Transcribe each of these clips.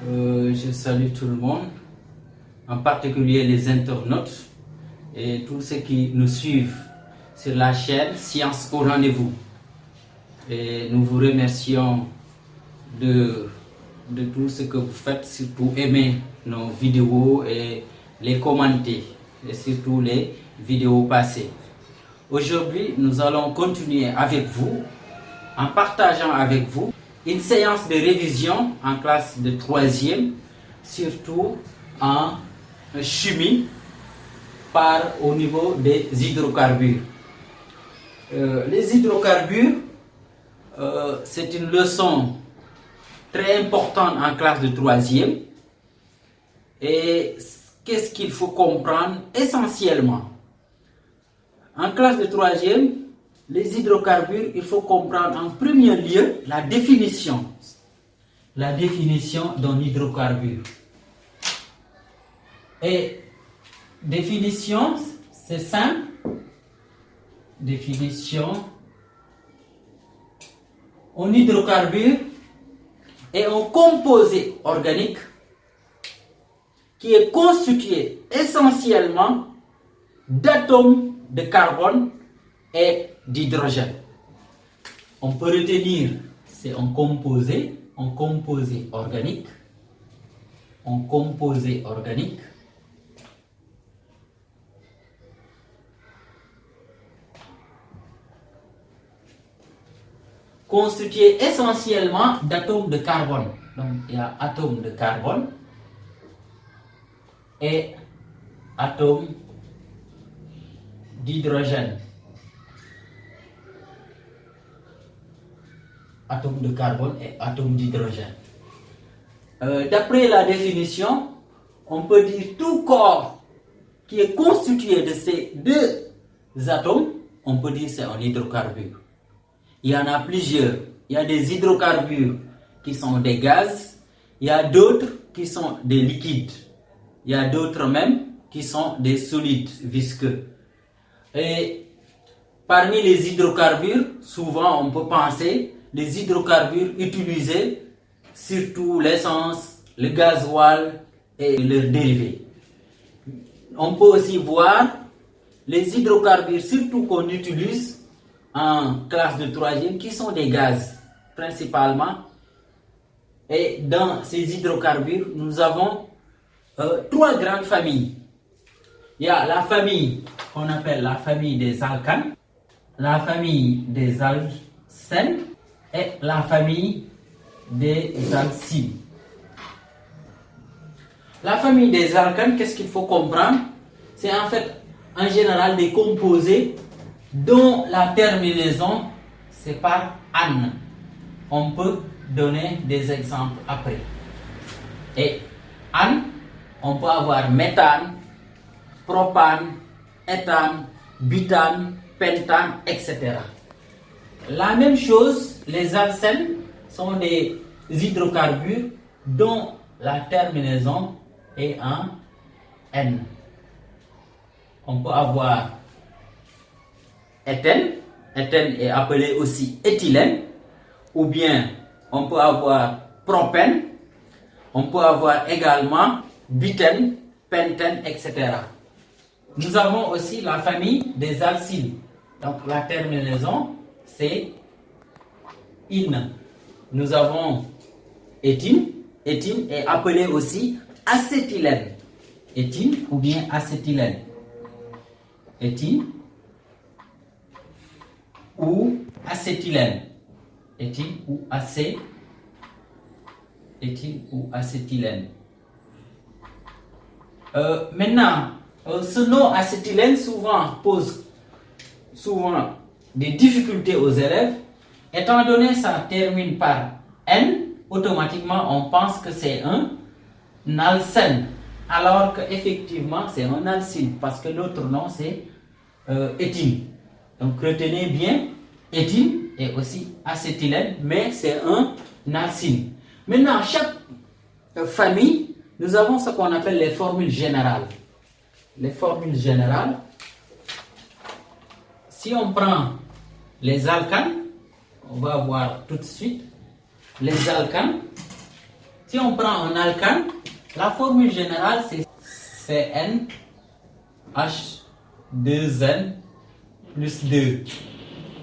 Je salue tout le monde, en particulier les internautes et tous ceux qui nous suivent sur la chaîne Science au rendez-vous. Et nous vous remercions de tout ce que vous faites, surtout aimer nos vidéos et les commenter, et surtout les vidéos passées. Aujourd'hui, nous allons continuer avec vous, en partageant avec vous une séance de révision en classe de 3e, surtout en chimie, au niveau des hydrocarbures. Les hydrocarbures, c'est une leçon très importante en classe de 3e. Et qu'est-ce qu'il faut comprendre essentiellement? En classe de 3e, les hydrocarbures, il faut comprendre en premier lieu la définition. La définition d'un hydrocarbure. Et définition, c'est simple. Définition. Un hydrocarbure est un composé organique qui est constitué essentiellement d'atomes de carbone et d'hydrogène. On peut retenir, c'est un composé organique, constitué essentiellement d'atomes de carbone. Donc il y a atomes de carbone et atomes d'hydrogène. Atomes de carbone et atomes d'hydrogène. D'après la définition, on peut dire tout corps qui est constitué de ces deux atomes, on peut dire c'est un hydrocarbure. Il y en a plusieurs. Il y a des hydrocarbures qui sont des gaz, il y a d'autres qui sont des liquides, il y a d'autres même qui sont des solides visqueux. Et parmi les hydrocarbures, souvent on peut penser les hydrocarbures utilisés, surtout l'essence, le gasoil et leurs dérivés. On peut aussi voir les hydrocarbures, surtout qu'on utilise en classe de 3e, qui sont des gaz principalement. Et dans ces hydrocarbures, nous avons trois grandes familles. Il y a la famille qu'on appelle la famille des alcanes, la famille des alcènes et la famille des alcyles. La famille des alcanes, qu'est-ce qu'il faut comprendre? C'est en fait en général des composés dont la terminaison c'est par ane. On peut donner des exemples après. Et ane, on peut avoir méthane, propane, éthane, butane, pentane, etc. La même chose, les alcènes sont des hydrocarbures dont la terminaison est en N. On peut avoir éthène, éthène est appelé aussi éthylène, ou bien on peut avoir propène, on peut avoir également butène, pentène, etc. Nous avons aussi la famille des alcyles. Donc la terminaison c'est in. Nous avons éthine. Éthine est appelé aussi acétylène. Éthine ou bien acétylène. Éthine ou acétylène. Éthine ou acétylène. Maintenant, ce nom acétylène pose souvent des difficultés aux élèves. Étant donné que ça termine par N, automatiquement on pense que c'est un alcène, alors qu'effectivement c'est un alcyle, parce que l'autre nom c'est éthine. Donc retenez bien, éthine est aussi acétylène, mais c'est un alcyle. Maintenant, chaque famille, nous avons ce qu'on appelle les formules générales. Les formules générales, si on prend les alcanes, on va voir tout de suite les alcanes. Si Si on prend un alcane, la formule générale c'est CnH2n plus 2.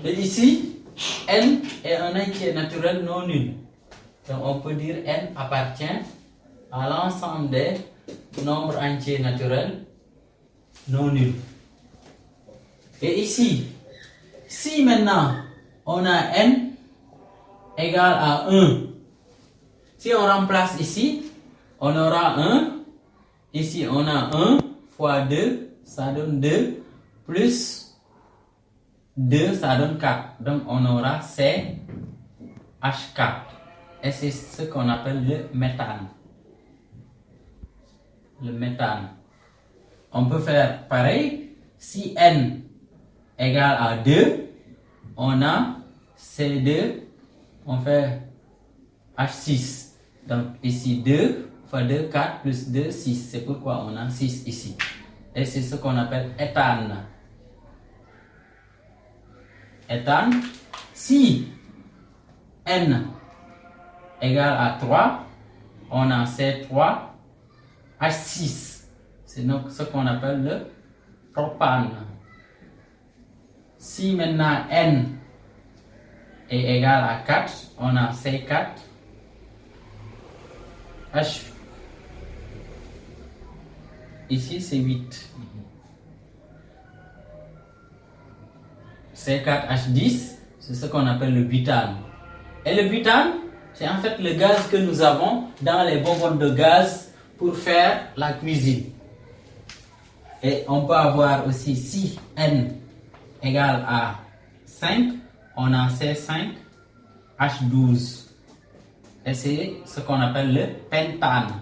Et ici, n est un entier naturel non nul. Donc on peut dire n appartient à l'ensemble des nombres entiers naturels non nuls. Et ici, si maintenant on a n égale à 1, si on remplace ici, on aura 1, ici on a 1 fois 2, ça donne 2, plus 2, ça donne 4. Donc on aura CH4. Et c'est ce qu'on appelle le méthane. Le méthane. On peut faire pareil. Si N égale à 2, on a C2, on fait H6. Donc ici 2 fois 2, 4 plus 2, 6. C'est pourquoi on a 6 ici. Et c'est ce qu'on appelle éthane. Éthane. Si N égale à 3, on a C3, H6. C'est donc ce qu'on appelle le propane. Si maintenant N est égal à 4, on a C4, H. Ici c'est 8. C4H10, c'est ce qu'on appelle le butane. Et le butane, c'est en fait le gaz que nous avons dans les bonbonnes de gaz pour faire la cuisine. Et on peut avoir aussi, si N égale à 5, on a C5H12. Et c'est ce qu'on appelle le pentane.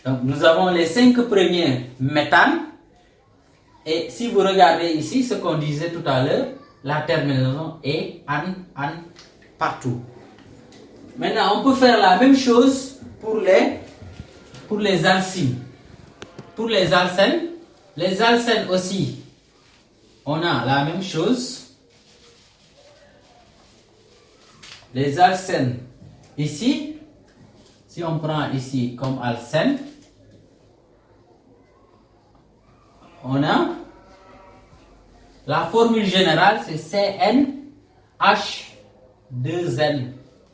Donc nous avons les 5 premiers méthanes. Et si vous regardez ici ce qu'on disait tout à l'heure, la terminaison est an partout. Maintenant, on peut faire la même chose pour les alcynes. Pour les alcènes aussi, on a la même chose. Les alcènes, ici, si on prend ici comme alcène, on a la formule générale, c'est CnH2n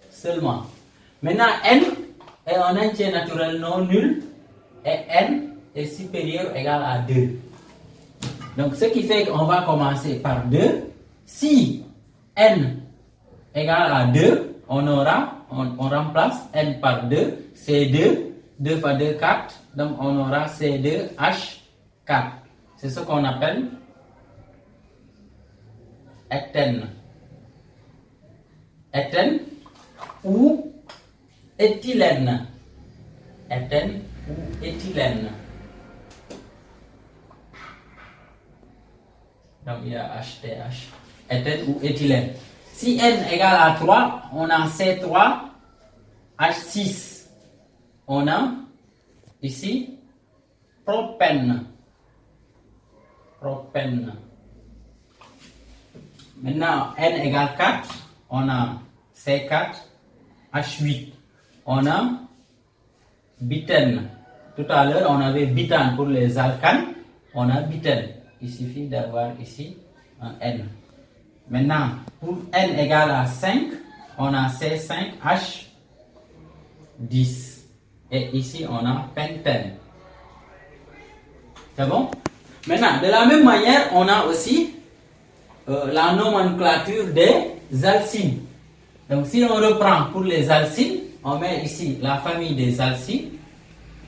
seulement. Maintenant, n est un entier naturel non nul et n est supérieur ou égal à 2. Donc, ce qui fait qu'on va commencer par 2. Si n égale à 2, on remplace n par 2, c'est 2, 2 fois 2, 4, donc on aura C2H4. C'est ce qu'on appelle éthène. Éthène ou éthylène. Éthène ou éthylène. Donc il y a HTH. Éthène ou éthylène. Si N égale à 3, on a C3H6. On a ici propène. Propène. Maintenant, N égale 4, on a C4H8. On a butène. Tout à l'heure, on avait butane pour les alcanes. On a butène. Il suffit d'avoir ici un N. Maintenant, pour N égale à 5, on a C5H10. Et ici, on a pentène. C'est bon? Maintenant, de la même manière, on a aussi la nomenclature des alcynes. Donc, si on reprend pour les alcynes, on met ici la famille des alcynes.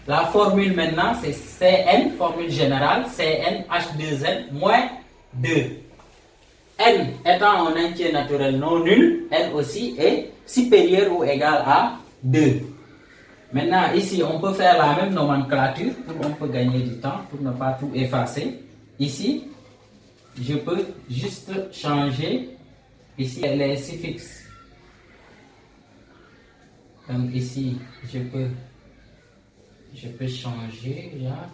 La formule maintenant, c'est Cn, formule générale, CnH2n moins 2. N étant un entier naturel non nul, N aussi est supérieur ou égal à 2. Maintenant, ici, on peut faire la même nomenclature, on peut gagner du temps pour ne pas tout effacer. Ici, je peux juste changer ici les suffixes. Donc ici, je peux changer là.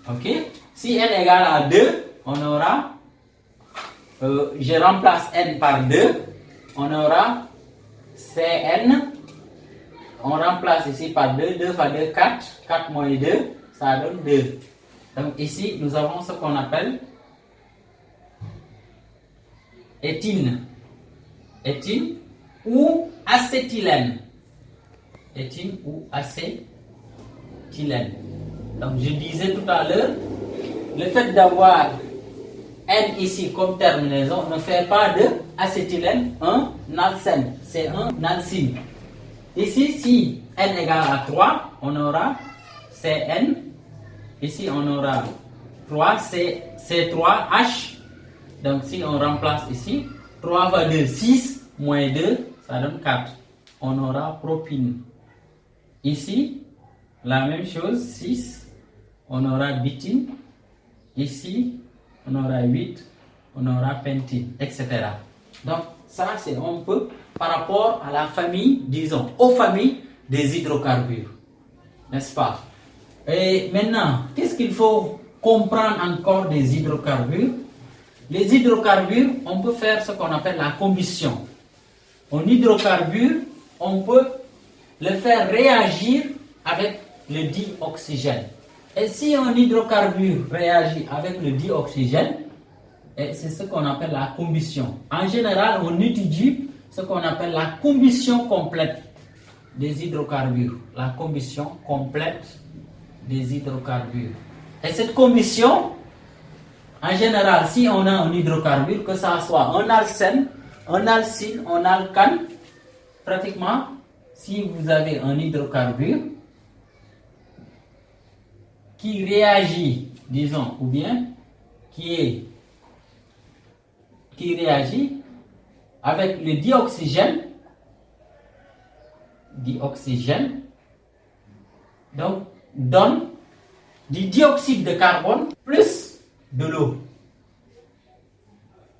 Ok. Si n égale à 2, on aura, je remplace n par 2, on aura Cn, on remplace ici par 2, 2 fois 2, 4, 4 moins 2, ça donne 2. Donc ici, nous avons ce qu'on appelle éthine. Éthine ou acétylène. Éthine ou acétylène. Donc je disais tout à l'heure, le fait d'avoir N ici comme terminaison ne fait pas de acétylène un alcène, c'est un alcyne. Ici, si N égale à 3, on aura Cn. Ici, on aura 3, C3H. Donc si on remplace ici, 3 fois 2, 6, moins 2, ça donne 4. On aura propine. Ici, la même chose, 6, on aura butine. Ici, on aura 8, on aura pentine, etc. Donc ça, c'est un peu par rapport à la famille, disons, aux familles des hydrocarbures. N'est-ce pas? Et maintenant, qu'est-ce qu'il faut comprendre encore des hydrocarbures? Les hydrocarbures, on peut faire ce qu'on appelle la combustion. Un hydrocarbure, on peut le faire réagir avec le dioxygène. Et si un hydrocarbure réagit avec le dioxygène, c'est ce qu'on appelle la combustion. En général, on étudie ce qu'on appelle la combustion complète des hydrocarbures. La combustion complète des hydrocarbures. Et cette combustion, en général, si on a un hydrocarbure, que ça soit un alcène, un alcyne, un alcane, pratiquement, si vous avez un hydrocarbure qui réagit, disons, ou bien qui réagit avec le dioxygène, donc donne du dioxyde de carbone plus de l'eau.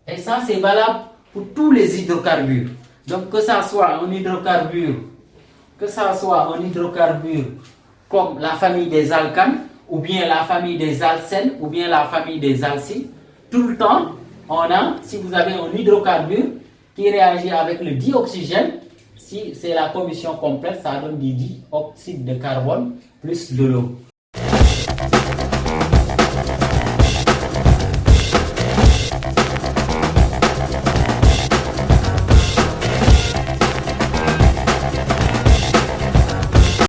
Et ça, c'est valable pour tous les hydrocarbures. Donc que ça soit un hydrocarbure comme la famille des alcanes, ou bien la famille des alcènes, ou bien la famille des alcynes, tout le temps, si vous avez un hydrocarbure qui réagit avec le dioxygène, si c'est la combustion complète, ça donne du dioxyde de carbone plus de l'eau.